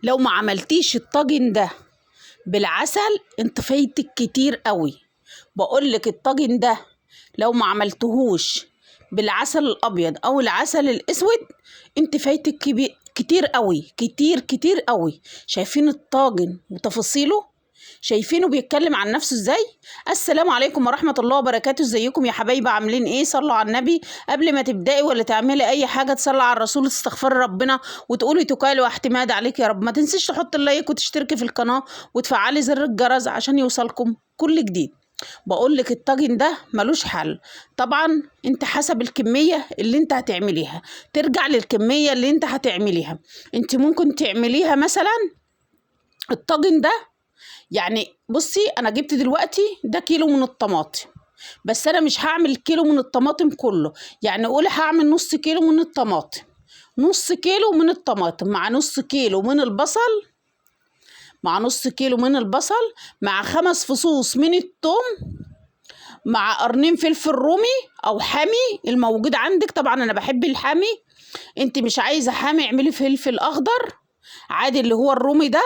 لو ما عملتيش الطاجن ده بالعسل انت فايتك كتير قوي. بقولك الطاجن ده لو ما عملتهوش بالعسل الابيض او العسل الاسود انت فايتك كتير قوي، كتير كتير قوي. شايفين الطاجن وتفاصيله؟ شايفينه بيتكلم عن نفسه ازاي؟ السلام عليكم ورحمة الله وبركاته. ازيكم يا حبايبي؟ عاملين ايه؟ صلوا على النبي. قبل ما تبدأي ولا تعملي اي حاجة تصلي على الرسول، تستغفري ربنا وتقولي توكالي واعتماد عليك يا رب. ما تنسيش تحط اللايك وتشتركي في القناة وتفعلي زر الجرس عشان يوصلكم كل جديد. بقولك الطاجن ده ملوش حل. طبعا انت حسب الكمية اللي انت هتعمليها، ترجع للكمية اللي انت هتعمليها. انت ممكن تعمليها مثلا الطاجن ده، يعني بصي انا جبت دلوقتي ده كيلو من الطماطم، بس انا مش هعمل كيلو من الطماطم كله، يعني قولي هعمل نص كيلو من الطماطم. نص كيلو من الطماطم مع نص كيلو من البصل، مع 5 فصوص من الثوم، مع قرنين فلفل رومي او حامي الموجود عندك. طبعا انا بحب الحامي، انت مش عايزه حامي اعملي فلفل اخضر عادي اللي هو الرومي ده،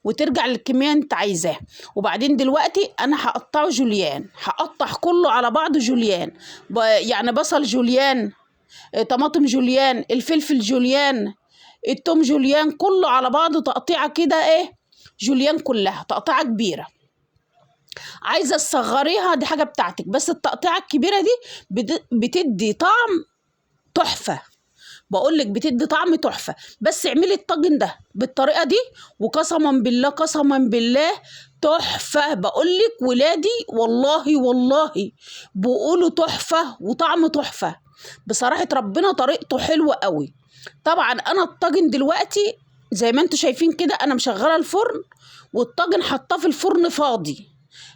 وترجع للكميه انت عايزاها. وبعدين دلوقتي انا هقطعه جوليان، هقطع كله على بعضه جوليان، يعني بصل جوليان، طماطم جوليان، الفلفل جوليان، التوم جوليان، كله على بعضه تقطيعه كده ايه، جوليان كلها تقطيعه كبيره. عايزه تصغريها دي حاجه بتاعتك، بس التقطيعه الكبيره دي بتدي طعم تحفه. بقولك بتدي طعم تحفه. بس اعملي الطاجن ده بالطريقه دي وقسما بالله قسما بالله تحفه. بقولك ولادي والله بيقولوا تحفه وطعم تحفه. بصراحه ربنا طريقته حلوه قوي. طبعا انا الطاجن دلوقتي زي ما انتوا شايفين كده انا مشغله الفرن، والطاجن حطاه في الفرن فاضي.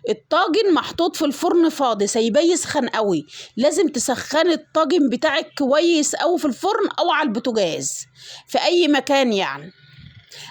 الطاجن محطوط في الفرن فاضي سايباه يسخن قوي. لازم تسخني الطاجن بتاعك كويس قوي في الفرن او على البوتاجاز في اي مكان يعني.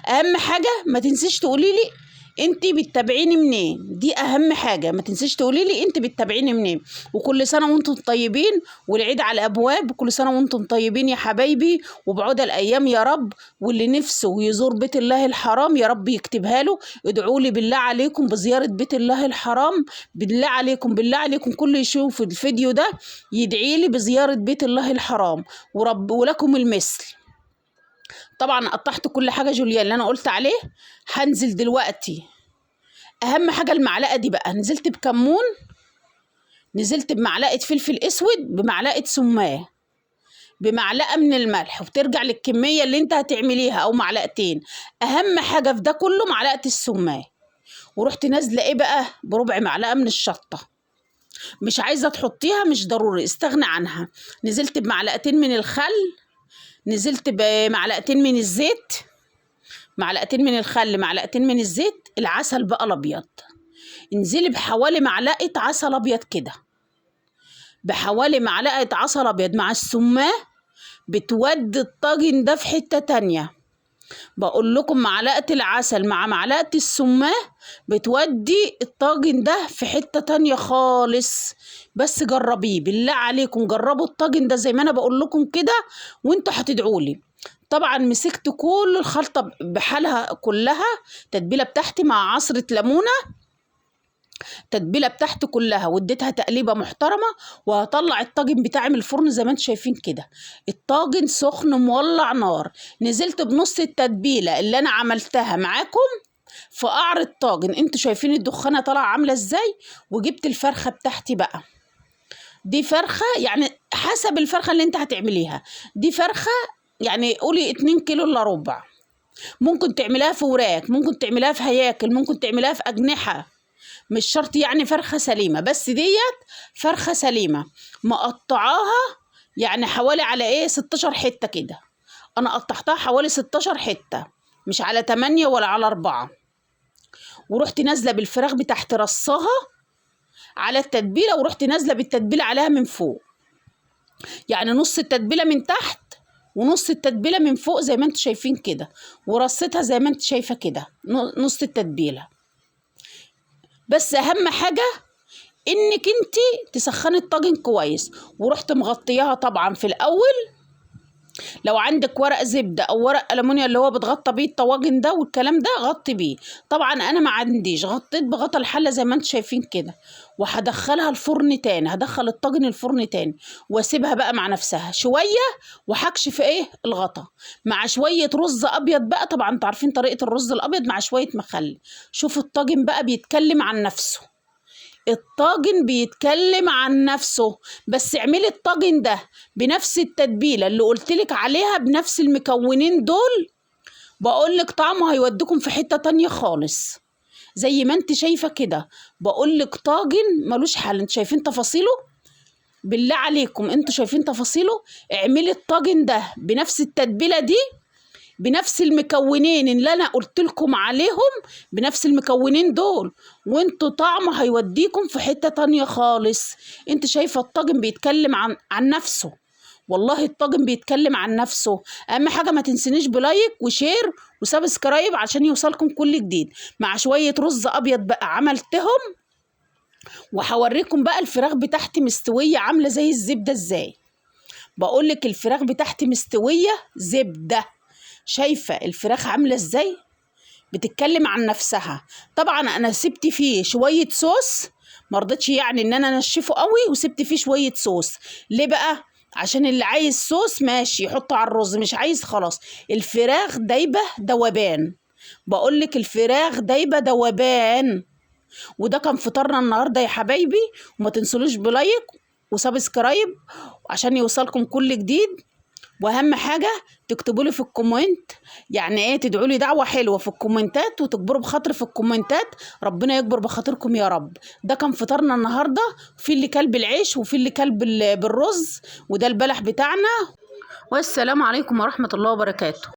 اهم حاجه ما تنسيش تقولي لي انت بتتابعيني منين، دي اهم حاجه. ما تنسيش تقولي لي انت بتتابعيني منين. وكل سنه وانتم طيبين، والعيد على الابواب. كل سنه وانتم طيبين يا حبايبي، وبعود الايام يا رب. واللي نفسه يزور بيت الله الحرام يا رب يكتبها له. ادعوا لي بالله عليكم بزياره بيت الله الحرام. بالله عليكم بالله عليكم كل يشوف الفيديو ده يدعي لي بزياره بيت الله الحرام، ولكم المثل. طبعا قطعت كل حاجه جوليان اللي انا قلت عليه. هنزل دلوقتي اهم حاجه المعلقه دي بقى، نزلت بكمون، نزلت بمعلقه فلفل اسود، بمعلقه سماه، بمعلقه من الملح، وترجع للكميه اللي انت هتعمليها او معلقتين. اهم حاجه في ده كله معلقه السماه. ورحت نازله ايه بقى بربع معلقه من الشطه. مش عايزه تحطيها مش ضروري، استغنى عنها. نزلت بمعلقتين من الخل، نزلت بمعلقتين من الزيت، معلقتين من الخل، معلقتين من الزيت. العسل بقى الابيض انزلي بحوالي معلقه عسل ابيض كده، بحوالي معلقه عسل ابيض مع السماه، بتودي الطاجن ده في حته تانية. بقول لكم معلقه العسل مع معلقه السماه بتودي الطاجن ده في حته تانية خالص. بس جربيه بالله عليكم، جربوا الطاجن ده زي ما انا بقول لكم كده وانتوا هتدعولي. طبعا مسكت كل الخلطه بحالها كلها، تتبيله بتاعتي مع عصره ليمونه، التتبيله بتاعتي كلها، واديتها تقليبه محترمه. وهطلع الطاجن بتاعي من الفرن زي ما انتم شايفين كده. الطاجن سخن مولع نار. نزلت بنص التتبيله اللي انا عملتها معاكم في قعر الطاجن. انتوا شايفين الدخانه طالعه عامله ازاي. وجبت الفرخه بتاعتي بقى، دي فرخه يعني حسب الفرخه اللي انت هتعمليها. دي فرخه يعني قولي 2 كيلو الا ربع. ممكن تعمليها في وراك، ممكن تعمليها في هياكل، ممكن تعمليها في اجنحه، مش شرط يعني فرخة سليمة. بس ديت فرخة سليمة مقطعاها يعني حوالي على ايه 16 حتة كده. انا قطعتها حوالي 16 حتة، مش على 8 ولا على 4. ورحت نازلة بالفراخ بتاعت رصها على التتبيلة، ورحت نازلة بالتتبيلة عليها من فوق، يعني نص التتبيلة من تحت ونص التتبيلة من فوق زي ما انتوا شايفين كده. ورصيتها زي ما انتوا شايفة كده نص التتبيلة. بس اهم حاجة انك انت تسخني الطاجن كويس. ورحت مغطياها طبعا في الاول لو عندك ورق زبدة او ورق ألمونيا اللي هو بتغطى بيه الطواجن ده والكلام ده، غطي بيه. طبعا انا ما عنديش، غطيت بغطا الحلة زي ما انتم شايفين كده، وهدخلها الفرن تاني، هدخل الطاجن الفرن تاني واسيبها بقى مع نفسها شوية، وهكشف الغطا مع شوية رز ابيض بقى. طبعا انتوا عارفين طريقة الرز الابيض مع شوية مخلل. شوفوا الطاجن بقى بيتكلم عن نفسه، الطاجن بيتكلم عن نفسه. بس اعملي الطاجن ده بنفس التتبيلة اللي قلتلك عليها، بنفس المكونين دول، بقولك طعمه هيوديكم في حتة تانية خالص. زي ما انت شايفة كده، بقولك طاجن ملوش حل. انتوا شايفين تفاصيله؟ بالله عليكم انتوا شايفين تفاصيله؟ اعملي الطاجن ده بنفس التتبيلة دي، بنفس المكونين اللي انا قلت لكم عليهم، بنفس المكونين دول، وانتوا طعمه هيوديكم في حتة تانية خالص. انت شايفة الطاجن بيتكلم عن نفسه، والله الطاجن بيتكلم عن نفسه. اهم حاجة ما تنسنيش بلايك وشير وسبسكرايب عشان يوصلكم كل جديد. مع شوية رز ابيض بقى عملتهم، وهوريكم بقى الفراخ بتاعتي مستوية عاملة زي الزبدة ازاي. بقولك الفراخ بتاعتي مستوية زبدة. شايفة الفراخ عاملة ازاي؟ بتتكلم عن نفسها. طبعا انا سبت فيه شوية صوص، مرضتش يعني ان انا انشفه قوي، وسبت فيه شوية صوص. ليه بقى؟ عشان اللي عايز صوص ماشي يحطه على الرز، مش عايز خلاص. الفراخ دايبة دوبان، بقولك الفراخ دايبة دوبان. وده كان فطارنا النهارده يا حبايبي. وما تنسولوش بلايك وسبسكرايب عشان يوصلكم كل جديد. واهم حاجه تكتبوا لي في الكومنت، يعني تدعوا لي دعوه حلوه في الكومنتات، وتكبروا بخاطري في الكومنتات. ربنا يكبر بخاطركم يا رب. ده كان فطارنا النهارده، في اللي كل بالعيش وفي اللي كل بالرز، وده البلح بتاعنا. والسلام عليكم ورحمه الله وبركاته.